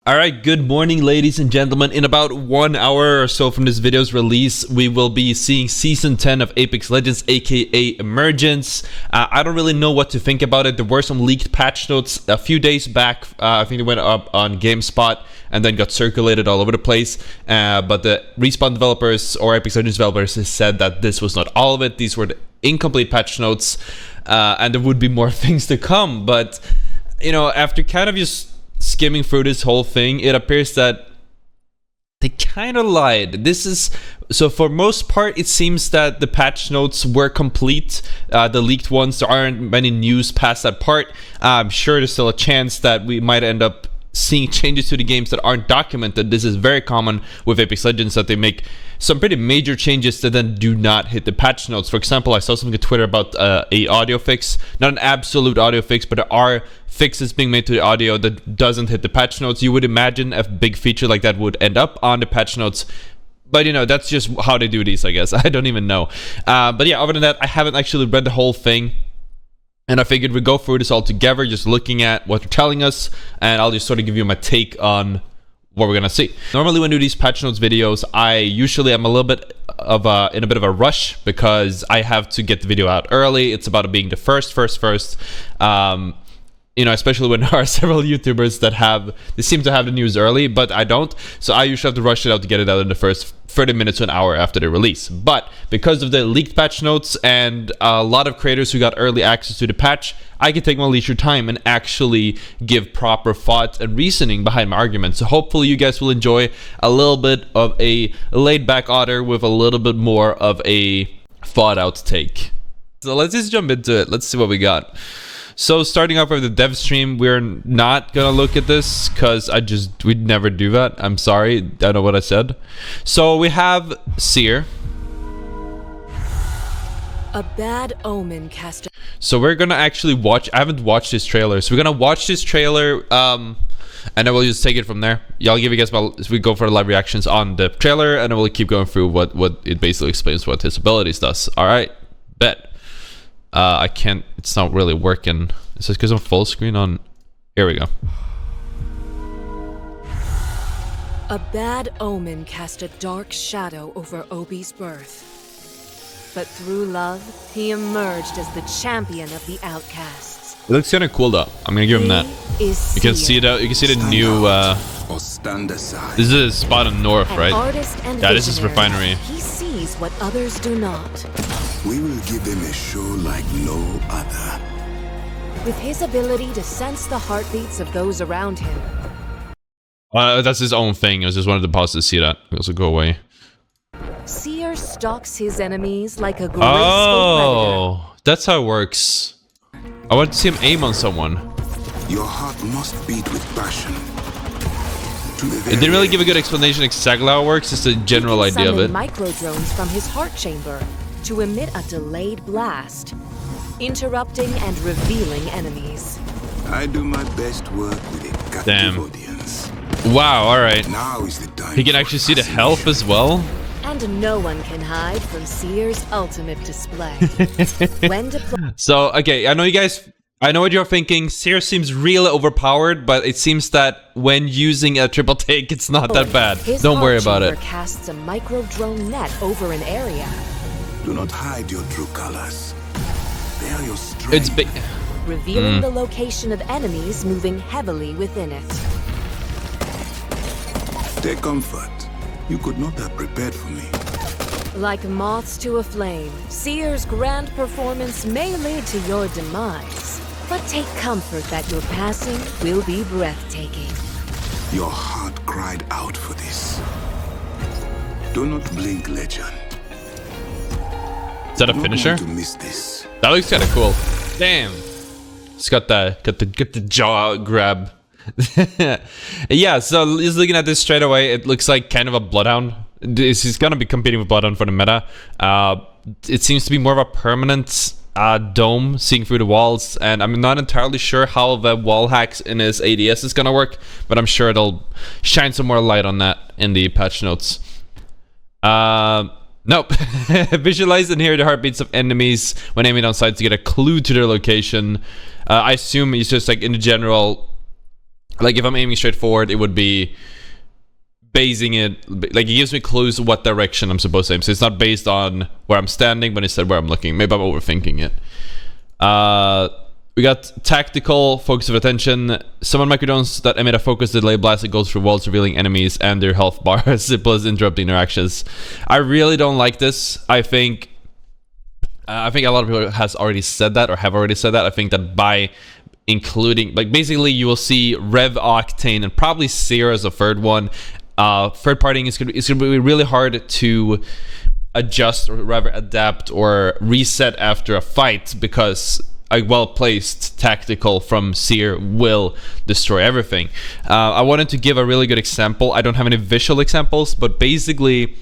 Alright, good morning ladies and gentlemen. In about 1 hour or so from this video's release, we will be seeing Season 10 of Apex Legends, aka Emergence. I don't really know what to think about it. There were some leaked patch notes a few days back. I think they went up on GameSpot and then got circulated all over the place. But the Respawn developers or Apex Legends developers has said that this was not all of it. These were the incomplete patch notes, and there would be more things to come. But, you know, after kind of just skimming through this whole thing, it appears that they kind of lied. This is so for most part it seems that the patch notes were complete, the leaked ones. There aren't many news past that part. I'm sure there's still a chance that we might end up seeing changes to the games that aren't documented. This is very common with Apex Legends, that they make some pretty major changes that then do not hit the patch notes. For example, I saw something on Twitter about a audio fix, not an absolute audio fix, but there are fixes being made to the audio that doesn't hit the patch notes. You would imagine a big feature like that would end up on the patch notes, but you know, that's just how they do these, I guess. I don't even know. But yeah, other than that, I haven't actually read the whole thing, and I figured we'd go through this all together, just looking at what they're telling us, and I'll just sort of give you my take on what we're gonna see. Normally when I do these patch notes videos, I usually am a little bit of in a bit of a rush because I have to get the video out early. It's about it being the first. You know, especially when there are several YouTubers that they seem to have the news early, but I don't. So I usually have to rush it out to get it out in the first 30 minutes to an hour after the release. But because of the leaked patch notes and a lot of creators who got early access to the patch, I can take my leisure time and actually give proper thought and reasoning behind my arguments. So hopefully you guys will enjoy a little bit of a laid back ottr with a little bit more of a thought out take. So let's just jump into it. Let's see what we got. So starting off with the dev stream, we're not gonna look at this because we'd never do that. I'm sorry, I don't know what I said. So we have Seer. A bad omen, caster. So we're gonna actually watch. I haven't watched this trailer, so we're gonna watch this trailer, and then we'll just take it from there. Y'all give you guys we go for live reactions on the trailer, and then we'll keep going through what it basically explains what his abilities does. All right, bet. I can't, it's not really working. Is this because I'm full screen on? Here we go. A bad omen cast a dark shadow over Obi's birth. But through love, he emerged as the champion of the outcasts. It looks kind of cool though. I'm gonna give him that. You can see the new this is a spot in north, right? Yeah, this is refinery. He sees what others do not. We will give him a show like no other. With his ability to sense the heartbeats of those around him. That's his own thing. I was just wanted to pause to see that. It also go away. Seer stalks his enemies like a graceful predator. That's how it works. I want to see him aim on someone. Your heart must beat with passion. It didn't really give a good explanation exactly how it works, just a general idea of it. Micro drones from his heart chamber to emit a delayed blast, interrupting and revealing enemies. I do my best work with a captive audience. Wow, alright. Now is the time. He can actually see the health as well. And no one can hide from Seer's ultimate display. So, okay, I know you guys, I know what you're thinking. Seer seems really overpowered, but it seems that when using a triple take, it's not that bad. Don't worry about it. Casts a micro drone net over an area. Do not hide your true colors. They are your strength. It's big. Revealing the location of enemies moving heavily within it. Take comfort. You could not have prepared for me. Like moths to a flame, Seer's grand performance may lead to your demise. But take comfort that your passing will be breathtaking. Your heart cried out for this. Do not blink, legend. Is that a finisher? To miss this. That looks kind of cool. Damn. It's got the jaw grab. Yeah, so just looking at this straight away, it looks like kind of a Bloodhound. He's gonna be competing with Bloodhound for the meta. It seems to be more of a permanent dome seeing through the walls, and I'm not entirely sure how the wall hacks in his ADS is gonna work, but I'm sure it'll shine some more light on that in the patch notes. Nope. Visualize and hear the heartbeats of enemies when aiming down sights to get a clue to their location. I assume it's just like in the general Like if I'm aiming straight forward, it would be basing it, like it gives me clues what direction I'm supposed to aim. So it's not based on where I'm standing, but instead where I'm looking. Maybe I'm overthinking it. We got tactical, focus of attention. Summon microdrones that emit a focus delay blast that goes through walls, revealing enemies and their health bar, as simple as interrupting interactions. I really don't like this. I think a lot of people has already said that, or have already said that. I think that by including, like basically you will see Rev Octane and probably Seer as a third one. Third partying is gonna be really hard to adjust, or rather adapt or reset after a fight, because a well-placed tactical from Seer will destroy everything. I wanted to give a really good example. I don't have any visual examples, but basically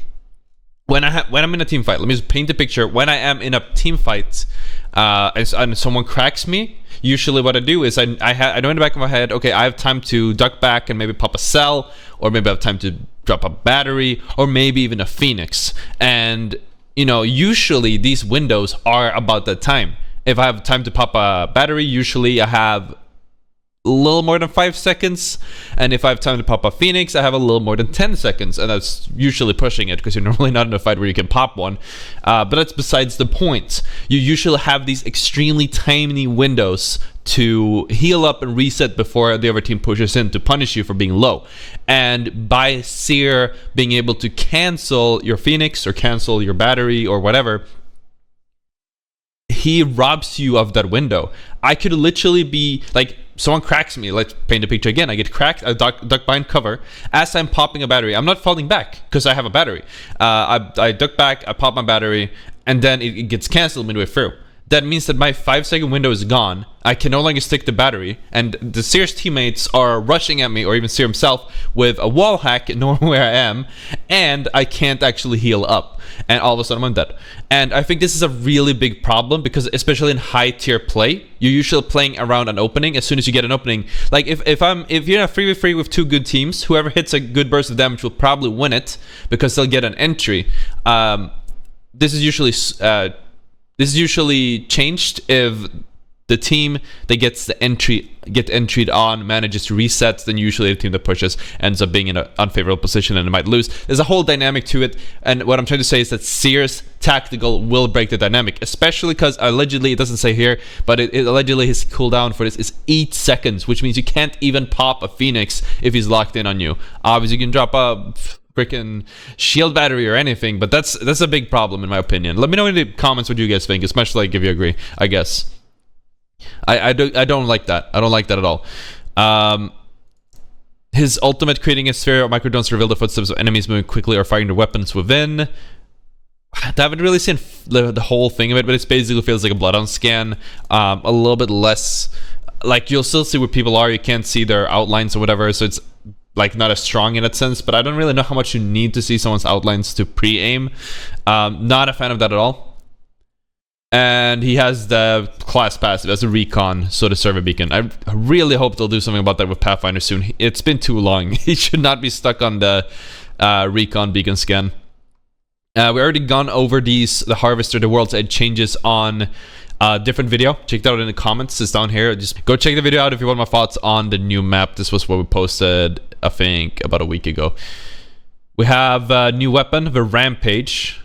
when I'm in a team fight, let me just paint a picture. When I am in a team fight and someone cracks me, usually what I do is I know in the back of my head, okay, I have time to duck back and maybe pop a cell, or maybe I have time to drop a battery, or maybe even a phoenix. And you know, usually these windows are about that time. If I have time to pop a battery, usually I have a little more than 5 seconds. And if I have time to pop a phoenix, I have a little more than 10 seconds. And that's usually pushing it, because you're normally not in a fight where you can pop one. But that's besides the point. You usually have these extremely tiny windows to heal up and reset before the other team pushes in to punish you for being low. And by Seer being able to cancel your phoenix or cancel your battery or whatever, he robs you of that window. I could literally be like, someone cracks me. Let's paint a picture again. I get cracked, I duck behind cover as I'm popping a battery. I'm not falling back because I have a battery. I duck back, I pop my battery, and then it gets canceled midway through. That means that my 5-second window is gone. I can no longer stick the battery, and the Seer's teammates are rushing at me, or even Seer himself, with a wall hack, knowing where I am, and I can't actually heal up. And all of a sudden I'm dead. And I think this is a really big problem, because especially in high tier play, you're usually playing around an opening. As soon as you get an opening, like if you're in a 3v3 with two good teams, whoever hits a good burst of damage will probably win it, because they'll get an entry. This is usually changed if the team that gets the entried on manages to reset. Then usually the team that pushes ends up being in an unfavorable position and it might lose. There's a whole dynamic to it, and what I'm trying to say is that Seer's tactical will break the dynamic, especially because allegedly, it doesn't say here, but it allegedly his cooldown for this is 8 seconds, which means you can't even pop a phoenix if he's locked in on you. Obviously you can drop a freaking shield battery or anything, but that's a big problem in my opinion. Let me know in the comments what you guys think, especially like if you agree. I guess I don't like that. I don't like that at all. His ultimate, creating a sphere of microdrones to reveal the footsteps of enemies moving quickly or firing their weapons within. I haven't really seen the whole thing of it, but it basically feels like a bloodhound scan. A little bit less, like you'll still see where people are, you can't see their outlines or whatever, so it's like not as strong in that sense, but I don't really know how much you need to see someone's outlines to pre-aim. Not a fan of that at all. And he has the class passive as a recon, so the server beacon. I really hope they'll do something about that with Pathfinder soon. It's been too long. He should not be stuck on the recon beacon scan. We already gone over the Harvester, the World's Edge changes on a different video. Check that out in the comments. It's down here. Just go check the video out if you want my thoughts on the new map. This was what we posted, I think, about a week ago. We have a new weapon, the Rampage.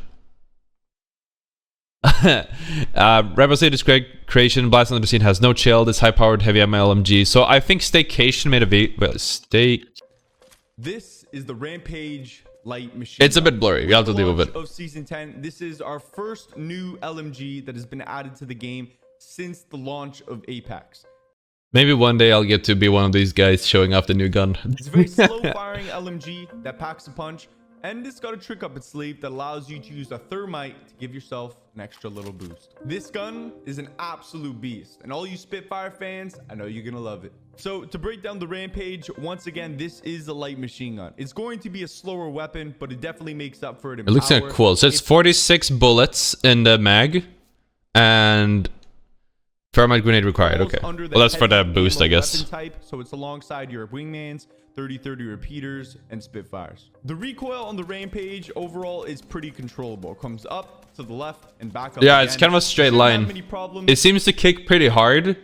Rebel State's creation, Blast on the Scene has no chill. This high-powered heavy ammo LMG. So I think Staycation made a This is the Rampage light machine. It's a bit blurry. You have to deal with it. Of season 10, this is our first new LMG that has been added to the game since the launch of Apex. Maybe one day I'll get to be one of these guys showing off the new gun. It's a very slow-firing LMG that packs a punch. And it's got a trick up its sleeve that allows you to use a thermite to give yourself an extra little boost. This gun is an absolute beast, and all you Spitfire fans, I know you're gonna love it. So to break down the Rampage, once again, this is a light machine gun. It's going to be a slower weapon, but it definitely makes up for it in It looks kind of cool. So it's 46 bullets in the mag, and thermite grenade required. Okay, well that's for the boost, I guess. Type, so it's alongside your wingmans, 30-30 repeaters, and Spitfires. The recoil on the Rampage overall is pretty controllable. It comes up to the left and back up. Yeah, again. it's kind of a straight line. It seems to kick pretty hard,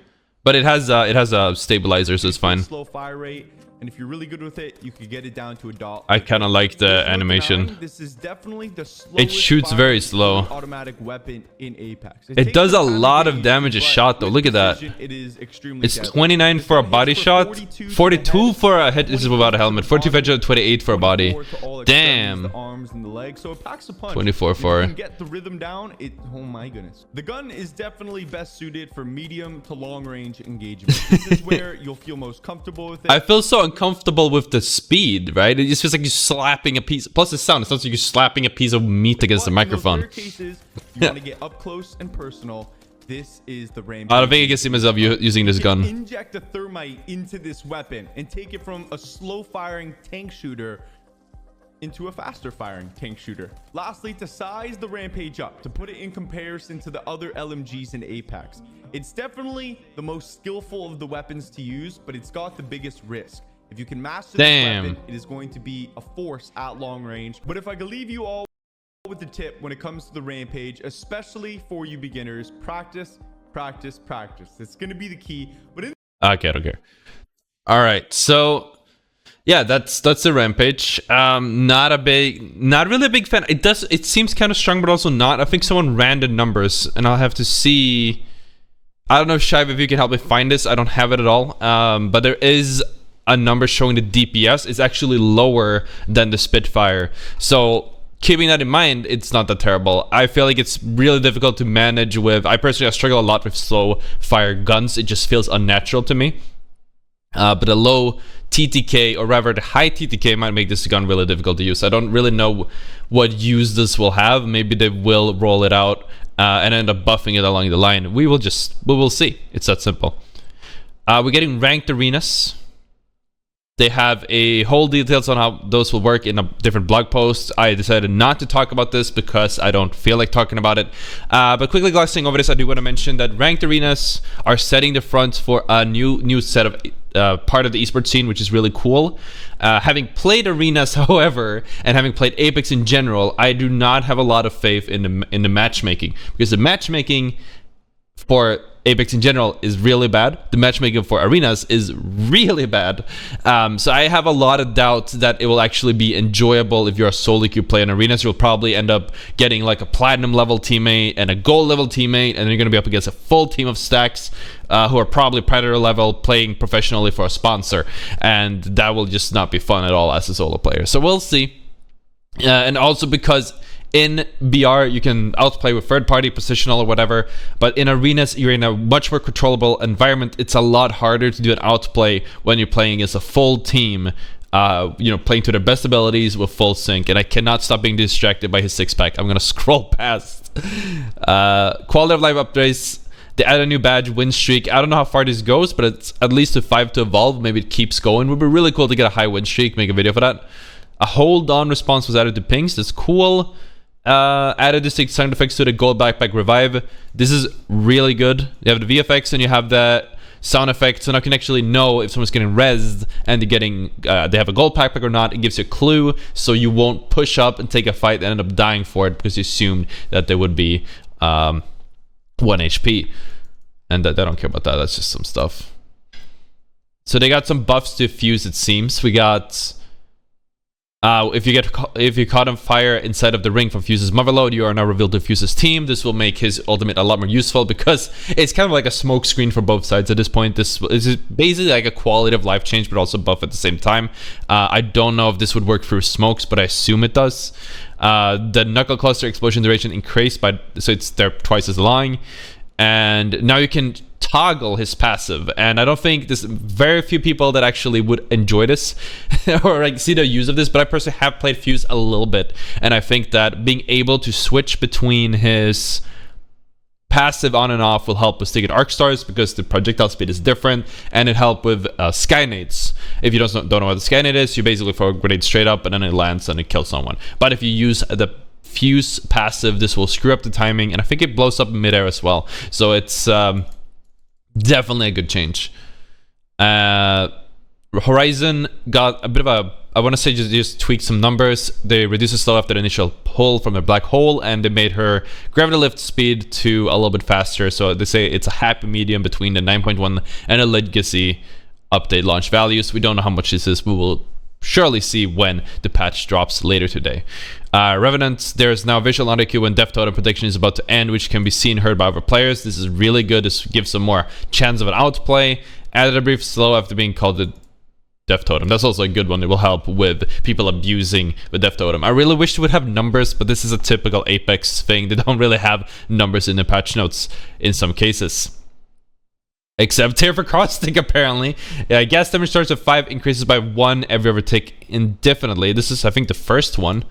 But it has stabilizers, so it's fine. Slow fire rate. And if you're really good with it, you could get it down to a dot. I kind of like the animation. This is definitely the It shoots very slow. Automatic weapon in Apex. It does a lot of damage a shot though. Look at that. It is extremely It's 29 for a body shot, 42 for a head. This is without a helmet. 42 for headshot, 28 for a body. Damn. The arms and the legs. So it packs a punch. 24 for. If you can get the rhythm down. Oh my goodness. The gun is definitely best suited for medium to long range engagement. This is where you'll feel most comfortable with it. I feel so uncomfortable with the speed, right? It just feels like you're slapping a piece. Plus the sound. It sounds like you're slapping a piece of meat against the microphone. In those rare cases, you want to get up close and personal. This is the Rampage. I don't think I can see myself using this gun. Inject a thermite into this weapon and take it from a slow firing tank shooter into a faster firing tank shooter. Lastly, to size the Rampage up, to put it in comparison to the other LMGs in Apex, it's definitely the most skillful of the weapons to use, but it's got the biggest risk. If you can master this weapon, it is going to be a force at long range. But if I could leave you all with the tip when it comes to the Rampage, especially for you beginners, practice, practice, practice. It's going to be the key. But okay, okay. All right, so yeah, that's the Rampage. Not really a big fan. It seems kind of strong, but also not. I think someone ran the numbers, and I'll have to see. I don't know, Shiv, if you can help me find this. I don't have it at all. But there is a number showing the DPS is actually lower than the Spitfire. So keeping that in mind, it's not that terrible. I feel like it's really difficult to manage with. I personally struggle a lot with slow fire guns. It just feels unnatural to me. But a low TTK, or rather the high TTK, might make this gun really difficult to use. I don't really know what use this will have. Maybe they will roll it out and end up buffing it along the line. We will see. It's that simple. We're getting ranked arenas. They have a whole details on how those will work in a different blog post. I decided not to talk about this because I don't feel like talking about it. But quickly glossing over this, I do want to mention that ranked arenas are setting the front for a new set of part of the esports scene, which is really cool. Having played arenas, however, and having played Apex in general, I do not have a lot of faith in the matchmaking, because the matchmaking for Apex in general is really bad. The matchmaking for arenas is really bad. So I have a lot of doubts that it will actually be enjoyable if you're a solo queue player in arenas. You'll probably end up getting like a platinum level teammate and a gold level teammate, and then you're going to be up against a full team of stacks who are probably predator level, playing professionally for a sponsor, and that will just not be fun at all as a solo player. So we'll see. And also because in BR, you can outplay with third-party, positional, or whatever, but in arenas, you're in a much more controllable environment. It's a lot harder to do an outplay when you're playing as a full team, playing to their best abilities with full sync, and I cannot stop being distracted by his six-pack. I'm going to scroll past. Quality of life upgrades. They add a new badge, win streak. I don't know how far this goes, but it's at least to 5 to evolve. Maybe it keeps going. It would be really cool to get a high win streak, make a video for that. A hold on response was added to pings. That's cool. Added distinct sound effects to the gold backpack revive. This is really good. You have the VFX and you have the sound effects, so now you can actually know if someone's getting rezzed and they have a gold backpack or not. It gives you a clue, so you won't push up and take a fight and end up dying for it because you assumed that they would be 1 HP, and I don't care about that. That's just some stuff. So they got some buffs to fuse, it seems. We got if you caught on fire inside of the ring from Fuse's motherload, you are now revealed to Fuse's team. This will make his ultimate a lot more useful because it's kind of like a smoke screen for both sides at this point. This is basically like a quality of life change, but also buff at the same time. I don't know if this would work through smokes, but I assume it does. The knuckle cluster explosion duration increased so they're twice as long, and now you can toggle his passive, and I don't think there's very few people that actually would enjoy this or like see the use of this, but I personally have played Fuse a little bit, and I think that being able to switch between his passive on and off will help with sticking arc stars because the projectile speed is different, and it helped with skynades. If you don't know what the skynade is, you basically throw a grenade straight up and then it lands and it kills someone. But if you use the Fuse passive, this will screw up the timing, and I think it blows up in midair as well. So it's definitely a good change. Horizon got a bit of a I want to say just tweak some numbers. They reduced the slow after the initial pull from the black hole, and they made her gravity lift speed to a little bit faster. So they say it's a happy medium between the 9.1 and a legacy update launch values. We don't know how much this is. We will surely see when the patch drops later today. Revenant, there's now visual audio cue when Death Totem prediction is about to end, which can be seen and heard by other players. This is really good. This gives some more chance of an outplay. Added a brief slow after being called the Death Totem. That's also a good one. It will help with people abusing the Death Totem. I really wish it would have numbers, but this is a typical Apex thing. They don't really have numbers in the patch notes in some cases. Except here for cross-tick, apparently. Gas damage starts at 5, increases by 1 every other tick indefinitely. This is, I think, the first one.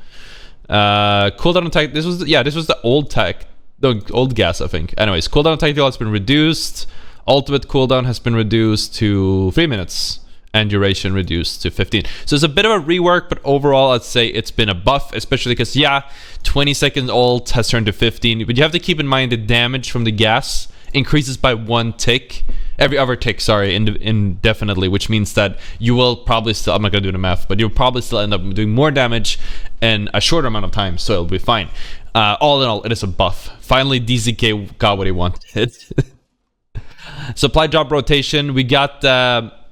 Cooldown attack. This was the old tech, the old gas, I think. Anyways, cooldown attack has been reduced. Ultimate cooldown has been reduced to 3 minutes, and duration reduced to 15. So it's a bit of a rework, but overall, I'd say it's been a buff, especially because 20-second ult has turned to 15. But you have to keep in mind the damage from the gas increases by 1 tick, every other tick, sorry, indefinitely, which means that you will probably still, I'm not gonna do the math, but you'll probably still end up doing more damage in a shorter amount of time, so it'll be fine. All in all, it is a buff. Finally, DZK got what he wanted. Supply drop rotation, we got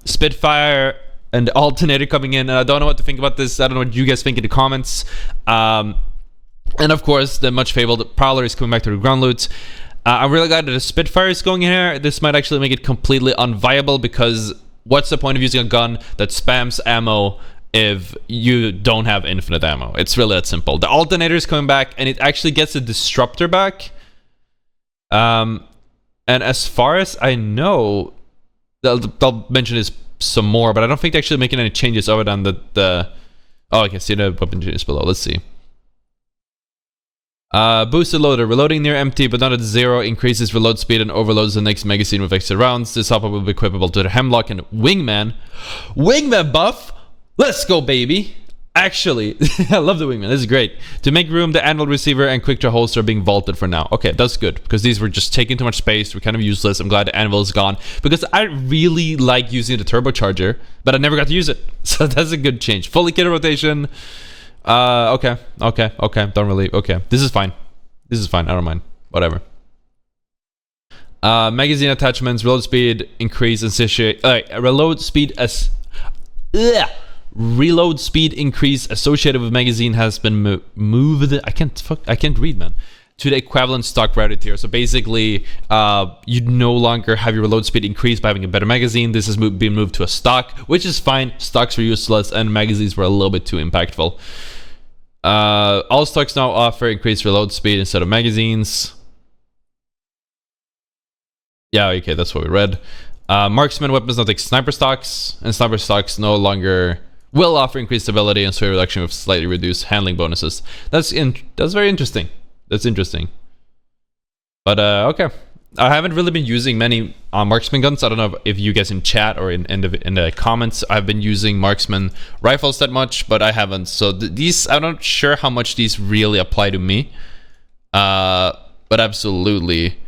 Spitfire and Alternator coming in, and I don't know what to think about this. I don't know what you guys think in the comments. And of course, the much fabled Prowler is coming back to the ground loot. I'm really glad that the Spitfire is going in here. This might actually make it completely unviable, because what's the point of using a gun that spams ammo if you don't have infinite ammo? It's really that simple. The Alternator is coming back, and it actually gets a Disruptor back. And as far as I know, they'll mention this some more, but I don't think they're actually making any changes other than the oh, I can see the weapon changes below. Let's see. Boosted loader, reloading near empty but not at 0, increases reload speed and overloads the next magazine with extra rounds. This hopper will be equipable to the Hemlock and Wingman. Wingman buff! Let's go, baby! Actually, I love the Wingman. This is great. To make room, the Anvil Receiver and Quick Draw Holster are being vaulted for now. Okay, that's good, because these were just taking too much space. We're kind of useless. I'm glad the Anvil is gone, because I really like using the Turbocharger, but I never got to use it. So that's a good change. Fully kitted rotation. Okay. Don't really, okay. This is fine. I don't mind. Whatever. Magazine attachments, reload speed, increase, reload speed as... Reload speed increase associated with magazine has been moved. I can't read, man. To the equivalent stock routed tier. So basically, you no longer have your reload speed increased by having a better magazine. This has been moved to a stock, which is fine. Stocks were useless, and magazines were a little bit too impactful. All stocks now offer increased reload speed instead of magazines. Yeah, okay, that's what we read. Marksman weapons now take sniper stocks, and sniper stocks no longer will offer increased stability and sway reduction with slightly reduced handling bonuses. That's very interesting. That's interesting. But okay, I haven't really been using many marksman guns. I don't know if you guys in chat or in the comments, I've been using marksman rifles that much, but I haven't. So these, I'm not sure how much these really apply to me. But absolutely,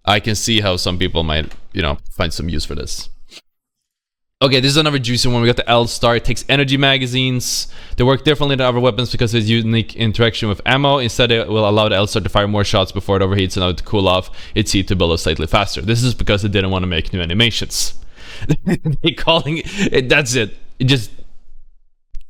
I can see how some people might, find some use for this. Okay, this is another juicy one. We got the L-Star. It takes energy magazines. They work differently than other weapons because of its unique interaction with ammo. Instead, it will allow the L-Star to fire more shots before it overheats and allow it to cool off its heat to build up slightly faster. This is because it didn't want to make new animations. They calling it, that's it. They just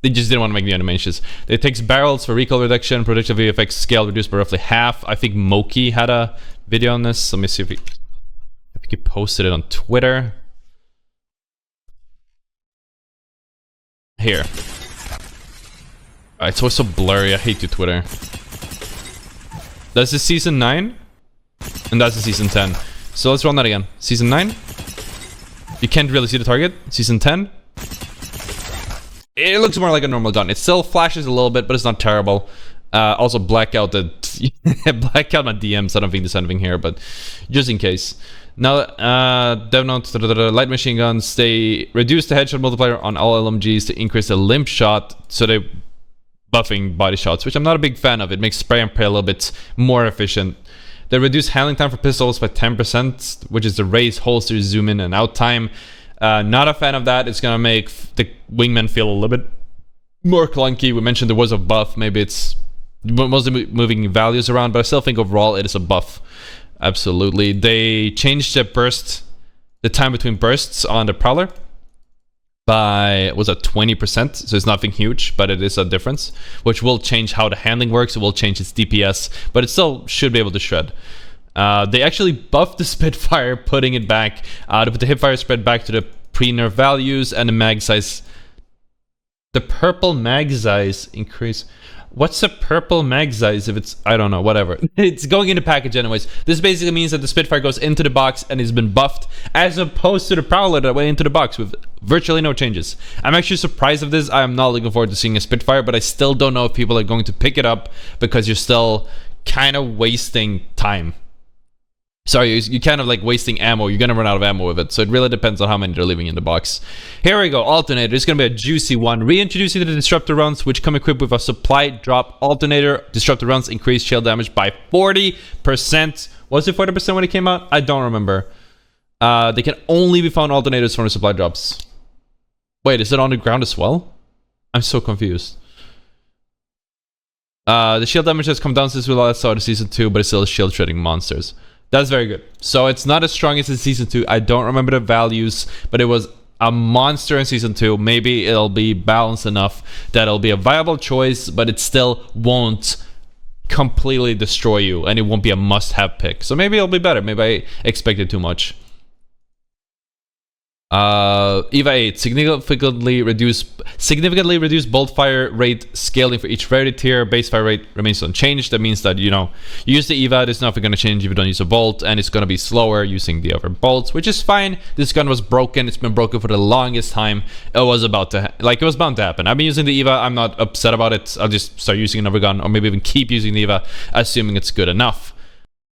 didn't want to make new animations. It takes barrels for recoil reduction. Projectile VFX scale reduced by roughly half. I think Moki had a video on this. Let me see if he posted it on Twitter. Here. It's always so blurry. I hate you, Twitter. That's the season 9, and that's the season 10. So let's run that again. Season 9. You can't really see the target. Season 10. It looks more like a normal gun. It still flashes a little bit, but it's not terrible. Also, blackout blackout my DMs. I don't think there's anything here, but just in case. Now, dev notes, light machine guns, they reduce the headshot multiplier on all LMGs to increase the limp shot, so they're buffing body shots, which I'm not a big fan of. It makes spray and pray a little bit more efficient. They reduce handling time for pistols by 10%, which is the raise, holster, zoom in and out time. Not a fan of that. It's gonna make the wingman feel a little bit more clunky. We mentioned there was a buff. Maybe it's mostly moving values around, but I still think overall it is a buff. Absolutely. They changed the time between bursts on the Prowler by, was it 20%? So it's nothing huge, but it is a difference, which will change how the handling works. It will change its DPS, but it still should be able to shred. They actually buffed the Spitfire, putting it back to put the hipfire spread back to the pre-nerf values, and the mag size. The purple mag size increase. What's a purple mag size if it's, I don't know, whatever. It's going in the package anyways. This basically means that the Spitfire goes into the box and has been buffed, as opposed to the Prowler that went into the box with virtually no changes. I'm actually surprised of this. I am not looking forward to seeing a Spitfire, but I still don't know if people are going to pick it up, because you're still kind of wasting time. Sorry, you're kind of like wasting ammo. You're gonna run out of ammo with it, so it really depends on how many they're leaving in the box. Here we go, alternator. It's gonna be a juicy one. Reintroducing the disruptor rounds, which come equipped with a supply drop alternator. Disruptor rounds increase shield damage by 40%. Was it 40% when it came out? I don't remember. They can only be found alternators from the supply drops. Wait, is it on the ground as well? I'm so confused. The shield damage has come down since we last saw the season 2, but it's still shield shredding monsters. That's very good. So it's not as strong as in season 2. I don't remember the values, but it was a monster in season 2. Maybe it'll be balanced enough that it'll be a viable choice, but it still won't completely destroy you, and it won't be a must-have pick. So maybe it'll be better. Maybe I expected too much. EVA 8 significantly reduced bolt fire rate scaling for each rarity tier. Base fire rate remains unchanged. That means that, you know, you use the EVA, there's nothing going to change if you don't use a bolt, and it's going to be slower using the other bolts, which is fine. This gun was broken. It's been broken for the longest time. It was about to it was bound to happen. I've been using the EVA. I'm not upset about it. I'll just start using another gun, or maybe even keep using the EVA, assuming it's good enough.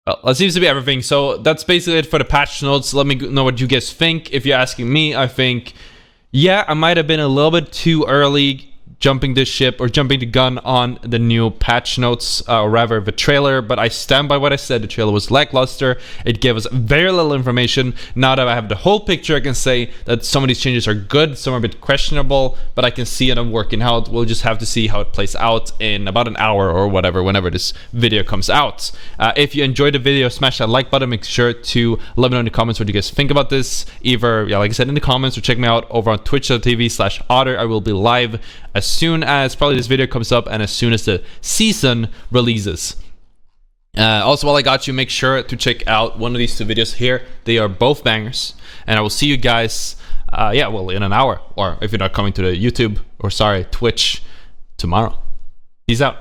Well, that seems to be everything. So that's basically it for the patch notes. Let me know what you guys think. If you're asking me, I think, yeah, I might have been a little bit too early jumping this ship, or jumping the gun on the new patch notes, or rather the trailer, but I stand by what I said. The trailer was lackluster. It gave us very little information. Now that I have the whole picture, I can say that some of these changes are good, some are a bit questionable, but I can see it working out. We'll just have to see how it plays out in about an hour or whatever, whenever this video comes out. If you enjoyed the video, smash that like button. Make sure to let me know in the comments what you guys think about this, either, yeah, like I said, in the comments, or check me out over on twitch.tv/ottr. I will be live as soon as probably this video comes up, and as soon as the season releases. Also, while I got you, make sure to check out one of these two videos here. They are both bangers, and I will see you guys yeah, well, in an hour, or if you're not coming to the YouTube, or sorry, Twitch, tomorrow. Peace out.